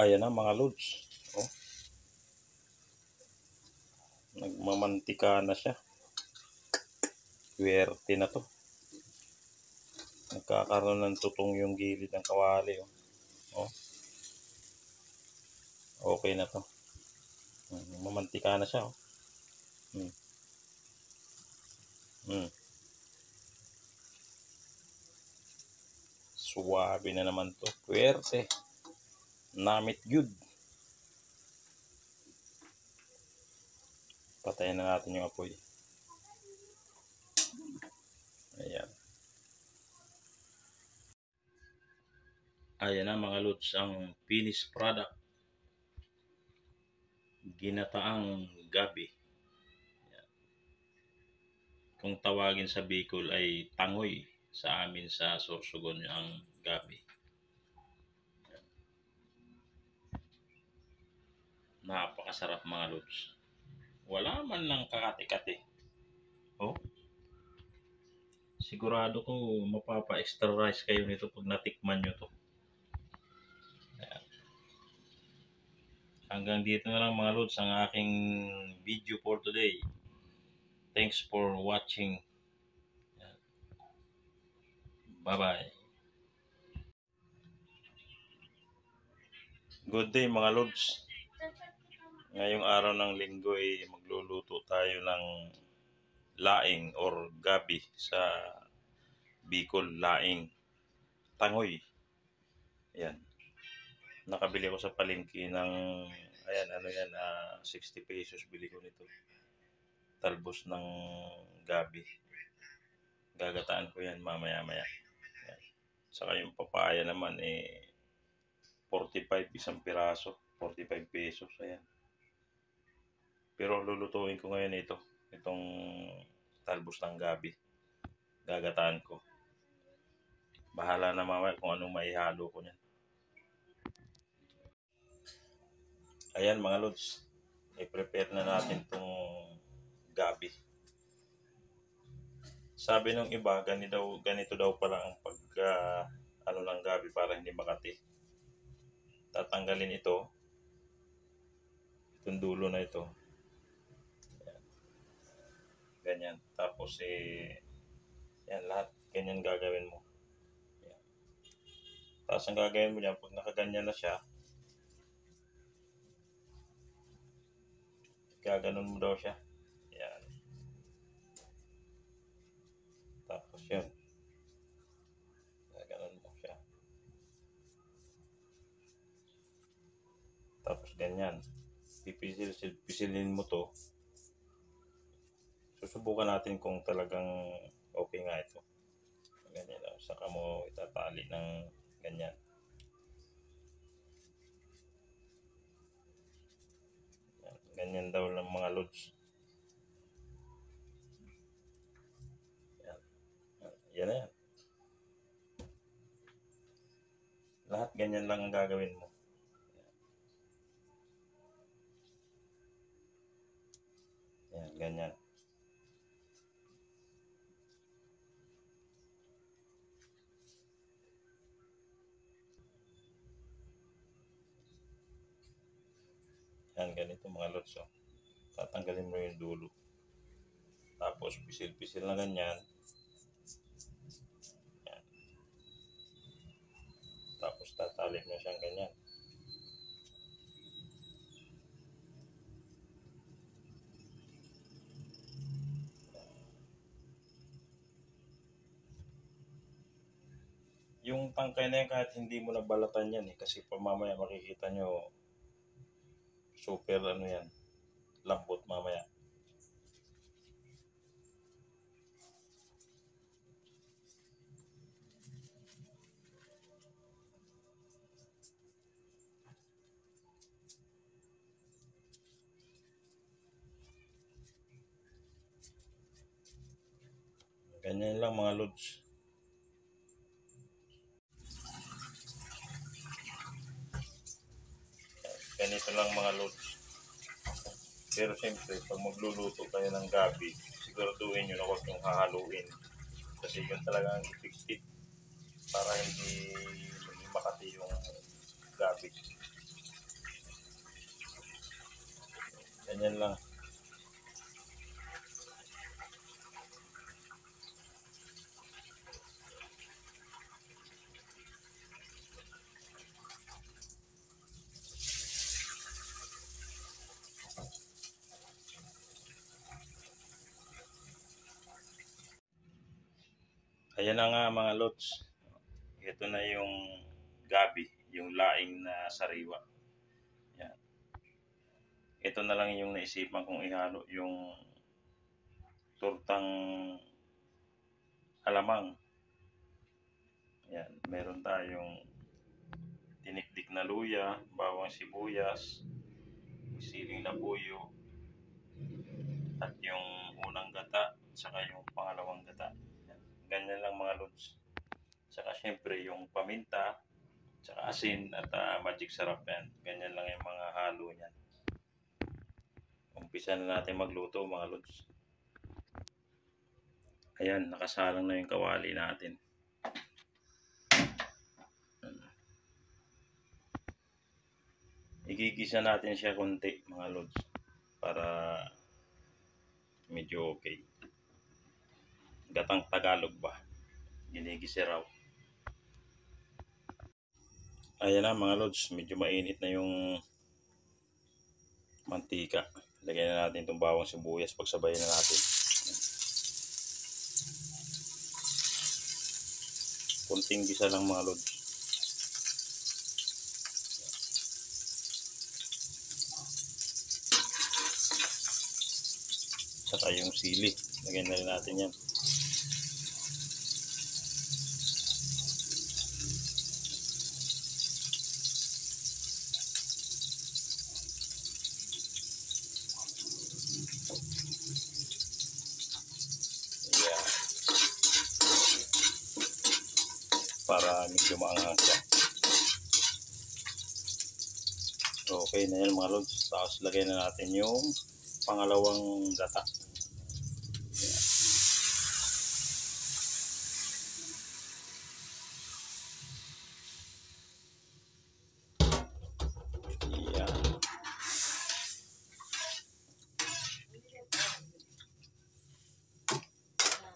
Ayan na mga lods. Oh, nagmamantika na siya. Swerte na to. Nagkakaroon ng tutong yung gilid ng kawali. Oh. Okay na to. Mamantika na siya. Suwabe na naman to. Swerte. Namit good. Patayin na natin yung apoy. Ayan. Ayan na mga lods, ang finished product. Ginataang gabi. Ayan. Kung tawagin sa Bicol ay tangoy. Sa amin sa Sorsogon ang gabi. Ayan. Napakasarap mga lods. Wala man lang kakati-kati. Oh. Sigurado ko mapapa-extra rice kayo nito pag natikman nyo to. Ayan. Hanggang dito na lang mga lods ang aking video for today. Thanks for watching. Bye-bye. Good day mga lods. Ngayong araw ng linggo ay magluluto tayo ng laing or gabi sa Bicol, laing tangoy. Ayan. Nakabili ako sa palengke ng ayan, ano yan, 60 pesos bili ko nito. Talbos ng gabi. Gagataan ko yan mamaya-maya. Ayan. Saka yung papaya naman 45 isang piraso, 45 pesos. Ayan. Pero lulutuin ko ngayon itong talbos ng gabi. Gagataan ko. Bahala na mamaya kung anong maihalo ko niyan. Ayan mga lods, i-prepare na natin itong gabi. Sabi nung iba, ganito daw pala ang ano ng gabi para hindi makati. Tatanggalin itong dulo na ito. Ayan. Ganyan. Tapos yan lahat ganyan gagawin mo. Ayan. Tapos ang gagawin mo niyan, pag nakaganyan na siya, gaganon mo daw siya. Ayan. Tapos yun. Gaganon mo siya. Tapos ganyan. Pipisilin mo to. Susubukan natin kung talagang okay nga ito. Ganyan daw. Saka mo itatali ng ganyan. Ganyan daw lang mga lods. Yan na yan. Lahat ganyan lang ang gagawin mo. Yan, ganyan. Yan, ganito mga lods. Tatanggalin mo yung dulo. Tapos pisil-pisil na ganyan. Yan. Tapos tatali mo siyang ganyan. Yung tangkay na yan kahit hindi mo nabalatan yan kasi mamaya makikita nyo super ano yan, lambot mamaya. Ganyan lang mga lods. Ganito lang mga lods. Pero siyempre, pag magluluto kayo ng gabi, siguraduhin nyo na huwag yung hahaluin. Kasi yun talaga ang effective para hindi makati yung gabi. Ganyan lang. Ayan na nga mga lods. Ito na yung gabi, yung laing na sariwa. Yan. Ito na lang yung naisipan kong ihalo, yung tortang alamang. Yan. Meron tayong tinikdik na luya, bawang sibuyas, siling na buyo, at yung unang gata, saka yung pangalawang gata. Yan. Ganyan lang mga lods. Saka syempre yung paminta, saka asin at magic sarap yan. Ganyan lang yung mga halo niyan. Umpisa na natin magluto mga lods. Ayan, nakasalang na yung kawali natin. Igigisa natin siya konti mga lods para medyo okay. Gatang Tagalog ba? Ginigisa raw. Ayan na mga lods, medyo mainit na yung mantika. Lagyan na natin itong bawang sibuyas, pagsabayin na natin. Kunting gisa lang mga lods. Saka yung sili, lagyan na rin natin yan. Yan. Para medyo maanghang siya. Okay na yan mga lods. Tapos lagyan na natin yung pangalawang gata. Yan.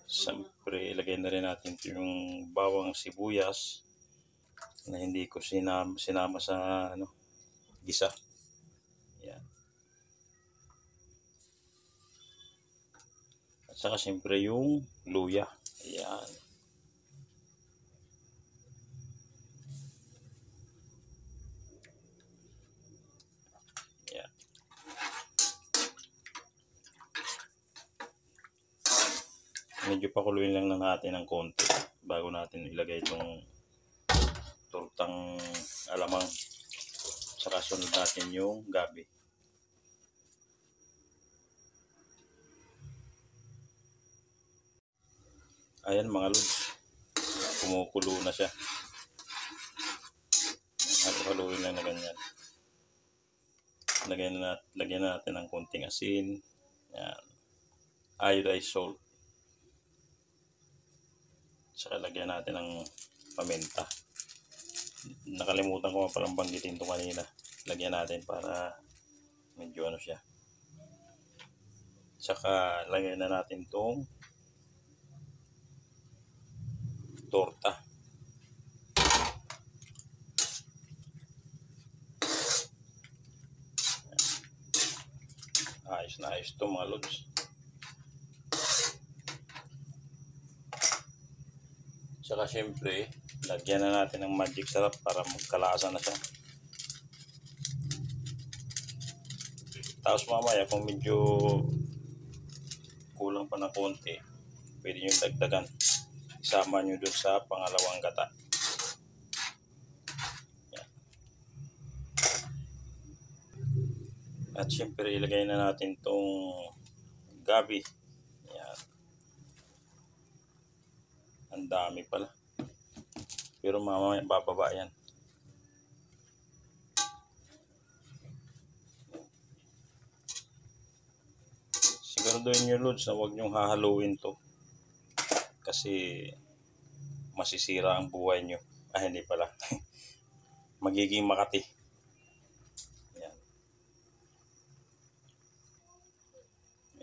Siyempre, ilagay na rin natin yung bawang sibuyas na hindi ko sinama sa gisa. Yan. At saka siyempre yung luya. Yan. Yan. Medyo pakuluin lang natin ng konti bago natin ilagay itong tortang alamang. Saka sunod natin yung gabi. Ayan mga lods, kumukulo na siya. Haluin lang na ganyan. Lagyan na natin ng konting asin. Yan. Iodized salt. Saka lagyan natin ng paminta. Nakalimutan ko palang banggitin ito kanina. Lagyan natin para medyo siya. Saka lagyan na natin itong torta. Ayos na ayos ito mga lods. Saka syempre, lagyan na natin ng magic sarap para magkalasa na siya. Tapos mamaya kung medyo kulang pa ng konti, pwede nyo dagdagan. Isama nyo doon sa pangalawang gata. Yan. At syempre ilagay na natin itong gabi. Yan. Ang dami pala. Pero mamaya bababa yan. Siguraduhin nyo lods na huwag nyong hahaluin to. Kasi masisira ang buhay nyo. Hindi pala. Magiging makati. Yan.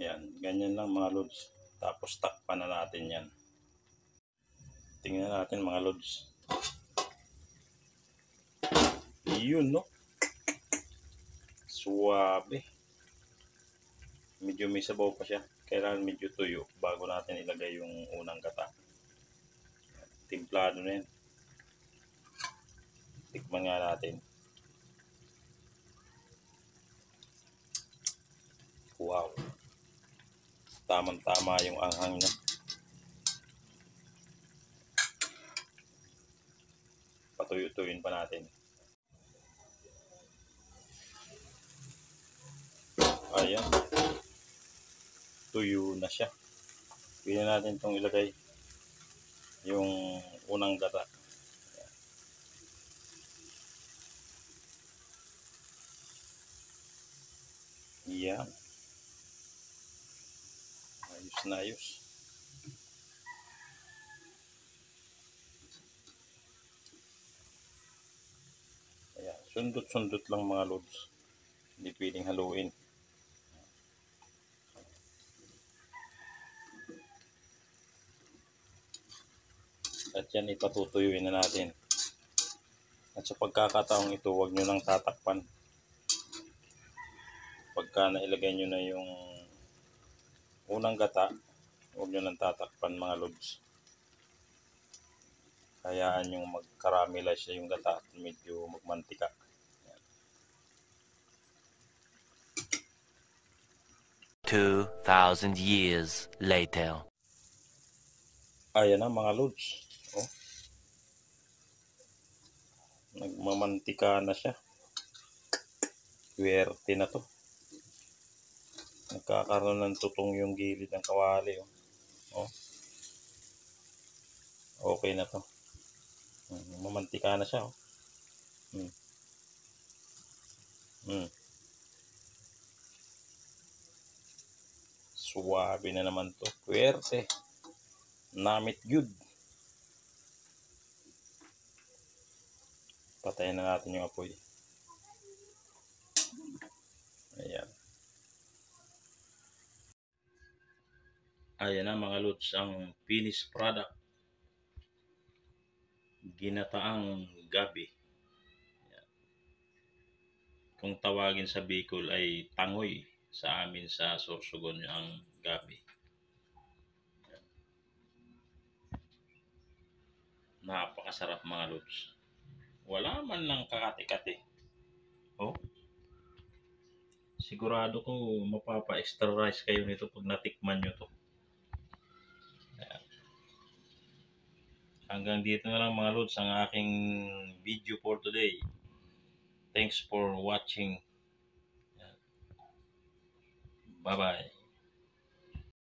Ayan, ganyan lang mga lods. Tapos takpan na natin yan. Tingnan natin mga lods. Yun, no? Suwabe. Medyo may sabaw pa siya. Kailangan medyo tuyo bago natin ilagay yung unang gata. Timplado na yan. Tikman nga natin. Wow. Tamang-tama yung anghang niya. Patuyo-tuyin pa natin. Ayan. Tuyo na siya. Pwede natin itong ilagay yung unang gata. Yan. Ayos na ayos. Ayan. Sundot-sundot lang mga lods. Hindi pwedeng haluin. At yan ipatutuyuin na natin. At sa pagkakataong ito, huwag nyo nang tatakpan. Pagka nailagay nyo na yung unang gata, huwag nyo nang tatakpan mga lods. Hayaan yung mag-caramelize yung gata at medyo magmantika. 2,000 years later. Ayan na mga lods. Oh. Nagmamantika na siya. Swerte na to. Nagkakaroon ng tutong yung gilid ng kawali. Oh. Okay na to. Mamantika na siya. Suwabe na naman to. Swerte. Namit good. Patayin na natin yung apoy. Ayan. Ayan na mga lods ang finished product. Ginataang gabi. Ayan. Kung tawagin sa Bicol ay tangoy. Sa amin sa Sorsogon ang gabi. Ayan. Napakasarap mga lods. Wala man lang kakati-kati. Oh. Sigurado ko mapapa-extra rice kayo nito pag natikman nyo to. Ayan. Hanggang dito na lang mga lods ang aking video for today. Thanks for watching. Bye-bye.